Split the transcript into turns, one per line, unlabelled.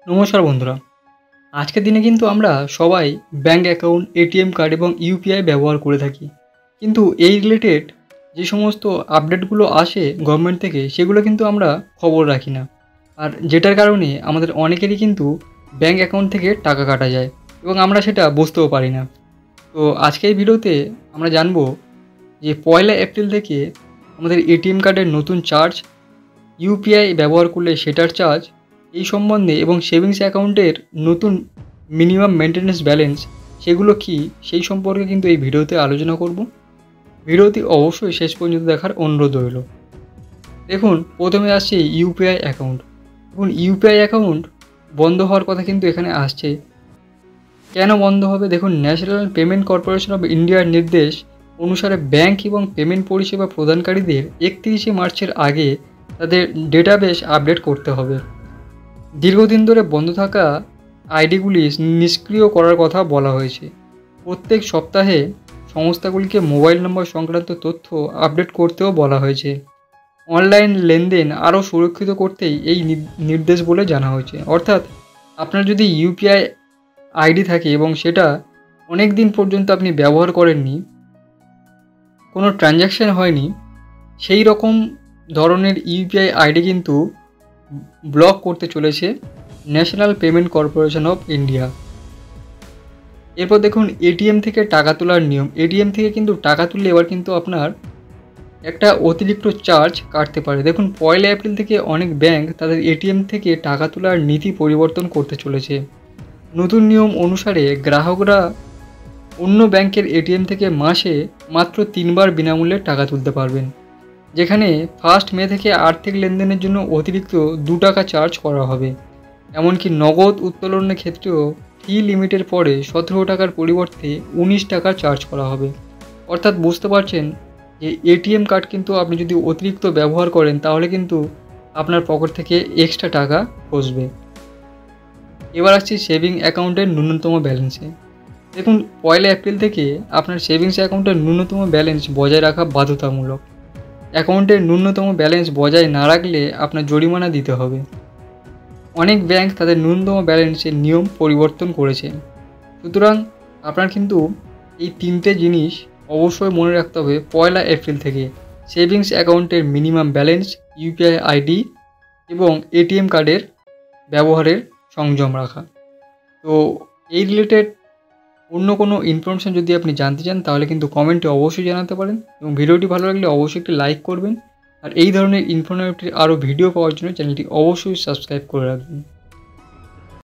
নমস্কার বন্ধুরা। আজকের দিনে কিন্তু আমরা সবাই ব্যাঙ্ক অ্যাকাউন্ট, এটিএম কার্ড এবং ইউপিআই ব্যবহার করে থাকি। কিন্তু এই রিলেটেড যে সমস্ত আপডেটগুলো আসে গভর্নমেন্ট থেকে সেগুলো কিন্তু আমরা খবর রাখি না। আর যেটার কারণে আমাদের অনেকেরই কিন্তু ব্যাঙ্ক অ্যাকাউন্ট থেকে টাকা কাটা যায় এবং আমরা সেটা বুঝতেও পারি না। তো আজকে এই ভিডিওতে আমরা জানবো যে 1 এপ্রিল থেকে আমাদের এটিএম কার্ডের নতুন চার্জ, ইউপিআই ব্যবহার করলে সেটার চার্জ, এই সম্বন্ধে এবং সেভিংস অ্যাকাউন্টের নতুন মিনিমাম মেনটেন্যান্স ব্যালেন্স সেগুলো কী সেই সম্পর্কে কিন্তু এই ভিডিওতে আলোচনা করব। ভিডিওটি অবশ্যই শেষ পর্যন্ত দেখার অনুরোধ রইল। দেখুন, প্রথমে আসছে ইউপিআই অ্যাকাউন্ট। দেখুন, ইউপিআই অ্যাকাউন্ট বন্ধ হওয়ার কথা কিন্তু এখানে আসছে। কেন বন্ধ হবে? দেখুন, ন্যাশনাল পেমেন্ট কর্পোরেশন অফ ইন্ডিয়ার নির্দেশ অনুসারে ব্যাংক এবং পেমেন্ট পরিষেবা প্রদানকারীদের 31শে মার্চের আগে তাদের ডেটাবেস আপডেট করতে হবে। দীর্ঘদিন ধরে বন্ধ থাকা আইডিগুলি নিষ্ক্রিয় করার কথা বলা হয়েছে। প্রত্যেক সপ্তাহে সংস্থাগুলিকে মোবাইল নম্বর সংক্রান্ত তথ্য আপডেট করতেও বলা হয়েছে। অনলাইন লেনদেন আরও সুরক্ষিত করতেই এই নির্দেশ বলে জানা হয়েছে। অর্থাৎ আপনার যদি ইউপিআই আইডি থাকে এবং সেটা অনেক দিন পর্যন্ত আপনি ব্যবহার করেননি, কোনো ট্রানজ্যাকশান হয়নি, সেই রকম ধরনের ইউপিআই আইডি কিন্তু ব্লক করতে চলেছে national payment corporation of India. এরপর দেখুন, এটিএম থেকে টাকা তোলার নিয়ম। এটিএম থেকে কিন্তু টাকা তুললে এবার কিন্তু আপনার একটা অতিরিক্ত চার্জ কাটতে পারে। দেখুন, 1 এপ্রিল থেকে অনেক ব্যাংক তাদের এটিএম থেকে টাকা তোলার নীতি পরিবর্তন করতে চলেছে। নতুন নিয়ম অনুসারে গ্রাহকরা অন্য ব্যাংকের এটিএম থেকে মাসে মাত্র 3 বার বিনামূল্যে টাকা তুলতে পারবেন, যেখানে 1 মে থেকে আর্থিক লেনদেনের জন্য অতিরিক্ত 2 টাকা চার্জ করা হবে। এমনকি নগদ উত্তোলনের ক্ষেত্রেও ফি লিমিটের পরে 17 টাকার পরিবর্তে 19 টাকা চার্জ করা হবে। অর্থাৎ বুঝতে পারছেন যে এটিএম কার্ড কিন্তু আপনি যদি অতিরিক্ত ব্যবহার করেন তাহলে কিন্তু আপনার পকেট থেকে এক্সট্রা টাকা বসবে। এবার আসছি সেভিং অ্যাকাউন্টের ন্যূনতম ব্যালেন্সে। দেখুন, 1 এপ্রিল থেকে আপনার সেভিংস অ্যাকাউন্টের ন্যূনতম ব্যালেন্স বজায় রাখা বাধ্যতামূলক। অ্যাকাউন্টের ন্যূনতম ব্যালেন্স বজায় না রাখলে আপনার জরিমানা দিতে হবে। অনেক ব্যাংক তাদের ন্যূনতম ব্যালেন্সের নিয়ম পরিবর্তন করেছে। সুতরাং আপনার কিন্তু এই 3টে জিনিস অবশ্যই মনে রাখতে হবে 1 এপ্রিল থেকে: সেভিংস অ্যাকাউন্টের মিনিমাম ব্যালেন্স, ইউপিআই আইডি এবং এটিএম কার্ডের ব্যবহারের সংযম রাখা। তো এই রিলেটেড অন্য কোনো ইনফরমেশান যদি আপনি জানতে চান তাহলে কিন্তু কমেন্টে অবশ্যই জানাতে পারেন এবং ভিডিওটি ভালো লাগলে অবশ্যই একটি লাইক করবেন। আর এই ধরনের ইনফরমেটিভ আরও ভিডিও পাওয়ার জন্য চ্যানেলটি অবশ্যই সাবস্ক্রাইব করে রাখবেন।